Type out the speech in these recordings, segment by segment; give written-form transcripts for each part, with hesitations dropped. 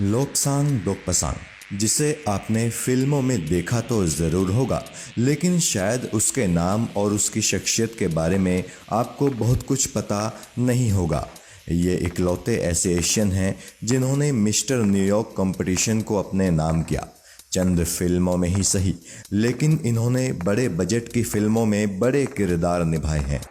लोपसांग डोकपासांग, जिसे आपने फिल्मों में देखा तो ज़रूर होगा, लेकिन शायद उसके नाम और उसकी शख्सियत के बारे में आपको बहुत कुछ पता नहीं होगा। ये इकलौते ऐसे एशियन हैं जिन्होंने मिस्टर न्यूयॉर्क कंपटीशन को अपने नाम किया। चंद फिल्मों में ही सही, लेकिन इन्होंने बड़े बजट की फिल्मों में बड़े किरदार निभाए हैं।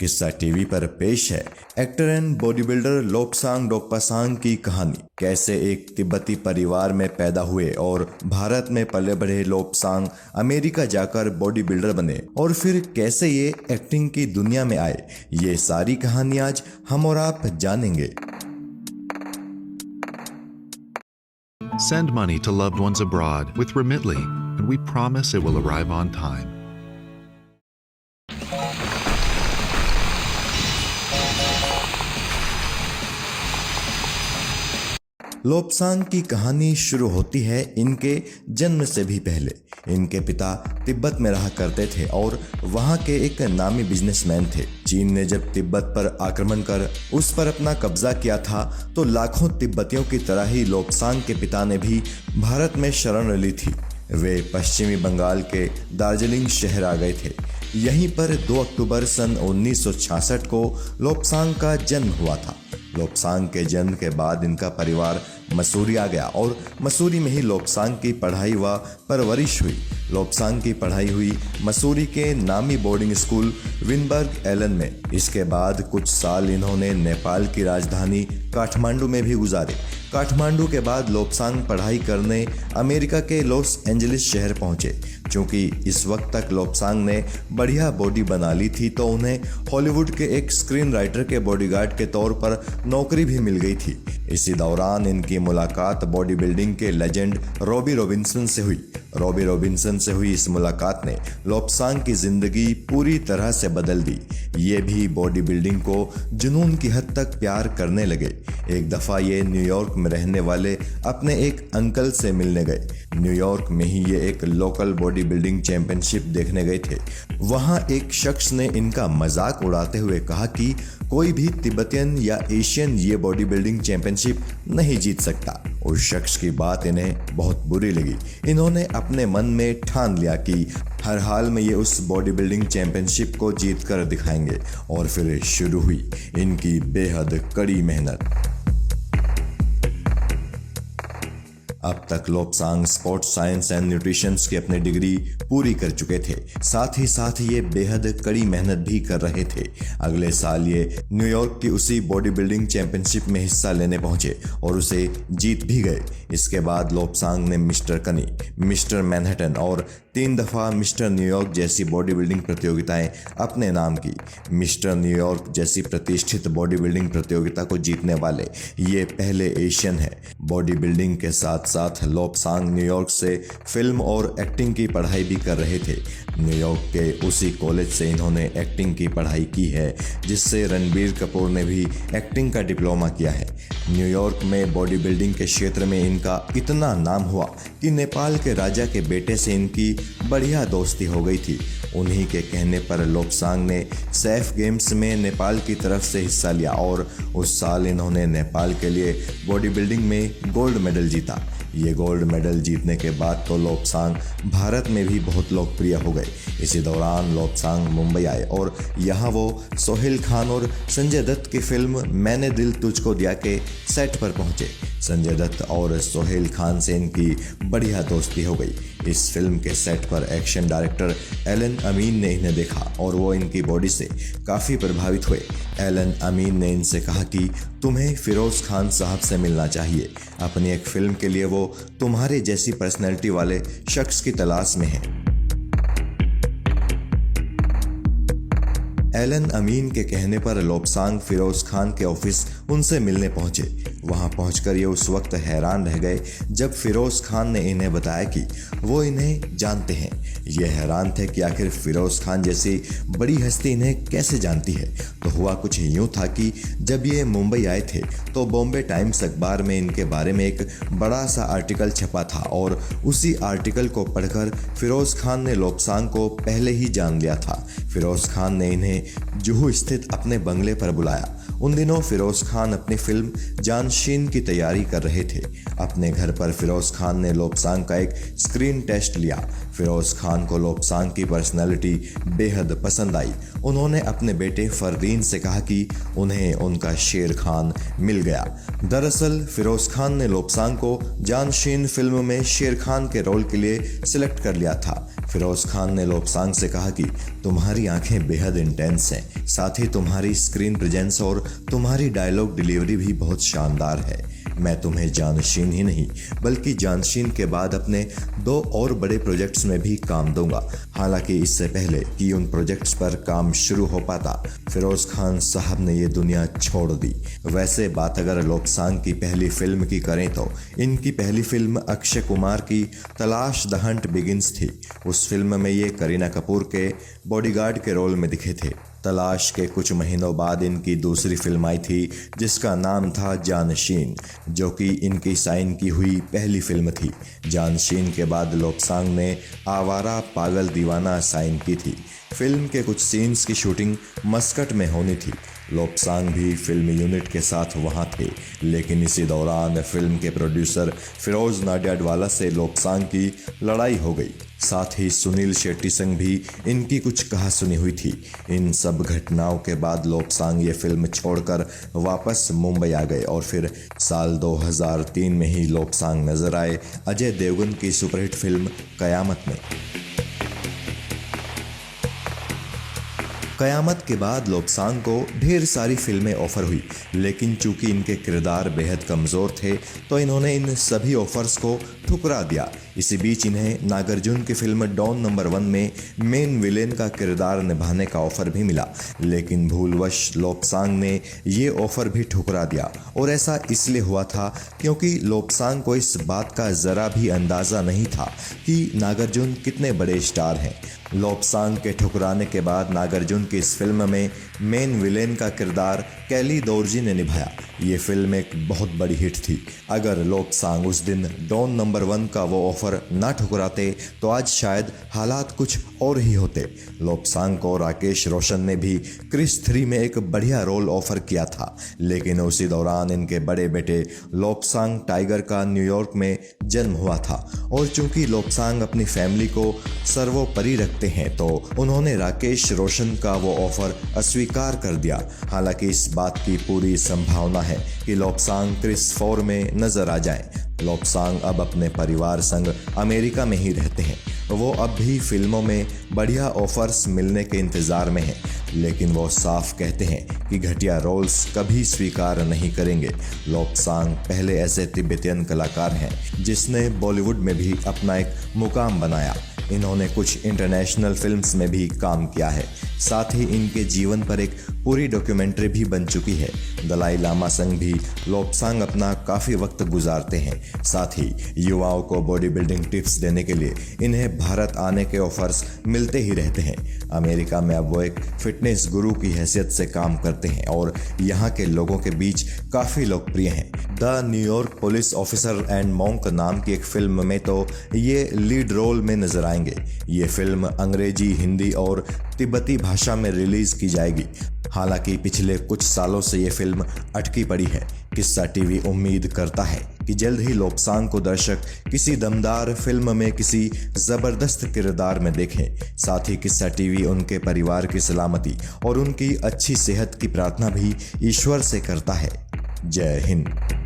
किस्सा टीवी पर पेश है actor and body builder Lopsang Dokpasang की कहानी। कैसे एक तिब्बती परिवार में पैदा हुए और भारत में पले बढ़े लोपसांग अमेरिका जाकर बॉडी बिल्डर बने और फिर कैसे ये एक्टिंग की दुनिया में आए, ये सारी कहानी आज हम और आप जानेंगे। Send money to loved ones abroad with Remitly, and we promise it will arrive on time. Lobsang की कहानी शुरू होती है इनके जन्म से भी पहले। इनके पिता तिब्बत में रहा करते थे और वहाँ के एक नामी बिजनेसमैन थे। चीन ने जब तिब्बत पर आक्रमण कर उस पर अपना कब्जा किया था तो लाखों तिब्बतियों की तरह ही लोपसांग के पिता ने भी भारत में शरण ली थी। वे पश्चिमी बंगाल के दार्जिलिंग शहर आ गए थे। यहीं पर 2 अक्टूबर सन 1966 को लोपसांग का जन्म हुआ था। लोपसांग के जन्म के बाद इनका परिवार मसूरी आ गया और मसूरी में ही लोपसांग की पढ़ाई व परवरिश हुई। लोपसांग की पढ़ाई हुई मसूरी के नामी बोर्डिंग स्कूल विनबर्ग एलन में। इसके बाद कुछ साल इन्होंने नेपाल की राजधानी काठमांडू में भी गुजारे। काठमांडू के बाद लोपसांग पढ़ाई करने अमेरिका के लॉस एंजलिस शहर पहुंचे। क्योंकि इस वक्त तक लोपसांग ने बढ़िया बॉडी बना ली थी तो उन्हें हॉलीवुड के एक स्क्रीन राइटर के बॉडीगार्ड के तौर पर नौकरी भी मिल गई थी। इसी दौरान इनकी मुलाकात बॉडी बिल्डिंग के लेजेंड रॉबी रॉबिन्सन से हुई। रॉबी रॉबिन्सन से हुई इस मुलाकात ने लोपसांग की जिंदगी पूरी तरह से बदल दी। ये भी बॉडी बिल्डिंग को जुनून की हद तक प्यार करने लगे। एक दफ़ा ये न्यूयॉर्क में रहने वाले अपने एक अंकल से मिलने गए। न्यूयॉर्क में ही ये एक लोकल बॉडी बिल्डिंग चैंपियनशिप देखने गए थे। वहाँ एक शख्स ने इनका मजाक उड़ाते हुए कहा कि कोई भी तिब्बतियन या एशियन ये बॉडी बिल्डिंग चैंपियनशिप नहीं जीत सकता। उस शख्स की बात इन्हें बहुत बुरी लगी। इन्होंने अपने मन में ठान लिया कि हर हाल में ये उस बॉडी बिल्डिंग चैंपियनशिप को जीत कर दिखाएंगे। और फिर शुरू हुई इनकी बेहद कड़ी मेहनत। अब तक Lobsang sports science and nutrition की अपनी डिग्री पूरी कर चुके थे। साथ ही ये बेहद कड़ी मेहनत भी कर रहे थे। अगले साल ये न्यूयॉर्क की उसी बॉडी बिल्डिंग चैंपियनशिप में हिस्सा लेने पहुंचे और उसे जीत भी गए। इसके बाद लोपसांग ने मिस्टर कनी, मिस्टर मैनहट्टन और 3 दफ़ा मिस्टर न्यूयॉर्क जैसी बॉडी बिल्डिंग प्रतियोगिताएं अपने नाम की। मिस्टर न्यूयॉर्क जैसी प्रतिष्ठित बॉडी बिल्डिंग प्रतियोगिता को जीतने वाले ये पहले एशियन है। बॉडी बिल्डिंग के साथ साथ लोपसांग न्यूयॉर्क से फिल्म और एक्टिंग की पढ़ाई भी कर रहे थे। न्यूयॉर्क के उसी कॉलेज से इन्होंने एक्टिंग की पढ़ाई की है जिससे रणबीर कपूर ने भी एक्टिंग का डिप्लोमा किया है। न्यूयॉर्क में बॉडी बिल्डिंग के क्षेत्र में इनका इतना नाम हुआ कि नेपाल के राजा के बेटे से इनकी बढ़िया दोस्ती हो गई थी। उन्हीं के कहने पर लोपसांग ने सैफ गेम्स में नेपाल की तरफ से हिस्सा लिया और उस साल इन्होंने नेपाल के लिए बॉडी बिल्डिंग में गोल्ड मेडल जीता। ये गोल्ड मेडल जीतने के बाद तो लोपसांग भारत में भी बहुत लोकप्रिय हो गए। इसी दौरान लोपसांग मुंबई आए और यहाँ वो सोहेल खान और संजय दत्त की फिल्म मैंने दिल तुझको दिया के सेट पर पहुँचे। संजय दत्त और सोहेल खान से इनकी बढ़िया दोस्ती हो गई। इस फिल्म के सेट पर एक्शन डायरेक्टर एलन अमीन ने इन्हें देखा और वो इनकी बॉडी से काफ़ी प्रभावित हुए। एलन अमीन ने इनसे कहा कि तुम्हें फिरोज खान साहब से मिलना चाहिए। अपनी एक फिल्म के लिए वो तुम्हारे जैसी पर्सनैलिटी वाले शख्स की तलाश में हैं। एलन अमीन के कहने पर लोपसांग फिरोज खान के ऑफिस उनसे मिलने पहुंचे। वहां पहुंचकर ये उस वक्त हैरान रह गए जब फिरोज खान ने इन्हें बताया कि वो इन्हें जानते हैं। ये हैरान थे कि आखिर फिरोज खान जैसी बड़ी हस्ती इन्हें कैसे जानती है। तो हुआ कुछ यूँ था कि जब ये मुंबई आए थे तो बॉम्बे टाइम्स अखबार में इनके बारे में एक बड़ा सा आर्टिकल छपा था और उसी आर्टिकल को पढ़कर फिरोज खान ने लोपसांग को पहले ही जान लिया था। फिरोज खान ने इन्हें जुहू स्थित अपने बंगले पर बुलाया। उन दिनों फिरोज खान अपनी फिल्म जानशीन की तैयारी कर रहे थे। अपने घर पर फिरोज खान ने लोब्सांग का एक स्क्रीन टेस्ट लिया। फिरोज खान को लोब्सांग की पर्सनैलिटी बेहद पसंद आई। उन्होंने अपने बेटे फरदीन से कहा कि उन्हें उनका शेर खान मिल गया। दरअसल फिरोज खान ने लोब्सांग को जानशीन फिल्म में शेर खान के रोल के लिए सिलेक्ट कर लिया था। फिरोज खान ने लोब्सांग से कहा कि तुम्हारी आंखें बेहद इंटेंस हैं, साथ ही तुम्हारी स्क्रीन प्रेजेंस और तुम्हारी डायलॉग डिलीवरी भी बहुत शानदार है। मैं तुम्हें जानशीन ही नहीं बल्कि जानशीन के बाद अपने 2 और बड़े प्रोजेक्ट्स में भी काम दूंगा। हालांकि इससे पहले कि उन प्रोजेक्ट्स पर काम शुरू हो पाता, फिरोज खान साहब ने ये दुनिया छोड़ दी। वैसे बात अगर लोब्सांग की पहली फिल्म की करें तो इनकी पहली फिल्म अक्षय कुमार की तलाश द हंट बिगिंस थी। उस फिल्म में ये करीना कपूर के बॉडीगार्ड के रोल में दिखे थे। तलाश के कुछ महीनों बाद इनकी दूसरी फिल्म आई थी जिसका नाम था जानशीन, जो कि इनकी साइन की हुई पहली फिल्म थी। जानशीन के बाद लोब्सांग ने आवारा पागल दीवाना साइन की थी। फिल्म के कुछ सीन्स की शूटिंग मस्कट में होनी थी। लोब्सांग भी फिल्म यूनिट के साथ वहां थे, लेकिन इसी दौरान फिल्म के प्रोड्यूसर फिरोज नाडियाडवाला से लोब्सांग की लड़ाई हो गई। साथ ही सुनील शेट्टी संग भी इनकी कुछ कहासुनी हुई थी। इन सब घटनाओं के बाद लोब्सांग ये फिल्म छोड़कर वापस मुंबई आ गए और फिर साल 2003 में ही लोब्सांग नजर आए अजय देवगन की सुपरहिट फिल्म कयामत में। कयामत के बाद लोब्सांग को ढेर सारी फिल्में ऑफर हुई, लेकिन चूंकि इनके किरदार बेहद कमज़ोर थे तो इन्होंने इन सभी ऑफर्स को ठुकरा दिया। इसी बीच इन्हें नागार्जुन की फिल्म डॉन नंबर 1 में मेन विलेन का किरदार निभाने का ऑफर भी मिला, लेकिन भूलवश लोब्सांग ने ये ऑफर भी ठुकरा दिया। और ऐसा इसलिए हुआ था क्योंकि लोब्सांग को इस बात का ज़रा भी अंदाज़ा नहीं था कि नागार्जुन कितने बड़े स्टार हैं। लोब्सांग के ठुकराने के बाद नागार्जुन की इस फिल्म में मेन विलेन का किरदार कैली दोरजी ने निभाया। ये फिल्म एक बहुत बड़ी हिट थी। अगर लोब्सांग उस दिन डॉन नंबर 1 का वो ऑफर ना ठुकराते तो आज शायद हालात कुछ और ही होते। लोब्सांग को राकेश रोशन ने भी क्रिस 3 में एक बढ़िया रोल ऑफर किया था, लेकिन उसी दौरान इनके बड़े बेटे लोब्सांग टाइगर का न्यूयॉर्क में जन्म हुआ था और चूंकि लोब्सांग अपनी फैमिली को सर्वोपरि रखते हैं तो उन्होंने राकेश रोशन का वो ऑफर अस्वीकार कर दिया। हालांकि इस बात की पूरी संभावना है कि लोब्सांग क्रिस 4 में नजर आ जाएं। लोब्सांग अब अपने परिवार संग अमेरिका में ही रहते हैं। वो अब भी फिल्मों में बढ़िया ऑफर्स मिलने के इंतज़ार में हैं, लेकिन वो साफ कहते हैं कि घटिया रोल्स कभी स्वीकार नहीं करेंगे। लोब्सांग पहले ऐसे तिब्बतियन कलाकार हैं जिसने बॉलीवुड में भी अपना एक मुकाम बनाया। इन्होंने कुछ इंटरनेशनल फिल्म्स में भी काम किया है। साथ ही इनके जीवन पर एक पूरी डॉक्यूमेंट्री भी बन चुकी है। दलाई लामा संग भी लोब्सांग अपना काफ़ी वक्त गुजारते हैं। साथ ही युवाओं को बॉडी बिल्डिंग टिप्स देने के लिए इन्हें भारत आने के ऑफर्स मिलते ही रहते हैं। अमेरिका में अब वो एक फिटनेस गुरु की हैसियत से काम करते हैं और यहाँ के लोगों के बीच काफ़ी लोकप्रिय हैं। The New York police officer and monk नाम की एक फिल्म में तो ये लीड रोल में नजर आएंगे। ये फिल्म अंग्रेजी, हिंदी और तिब्बती भाषा में रिलीज की जाएगी। हालांकि पिछले कुछ सालों से ये फिल्म अटकी पड़ी है। किस्सा टीवी उम्मीद करता है कि जल्द ही लोब्सांग को दर्शक किसी दमदार फिल्म में किसी जबरदस्त किरदार में देखें। साथ ही किस्सा टीवी उनके परिवार की सलामती और उनकी अच्छी सेहत की प्रार्थना भी ईश्वर से करता है। जय हिंद।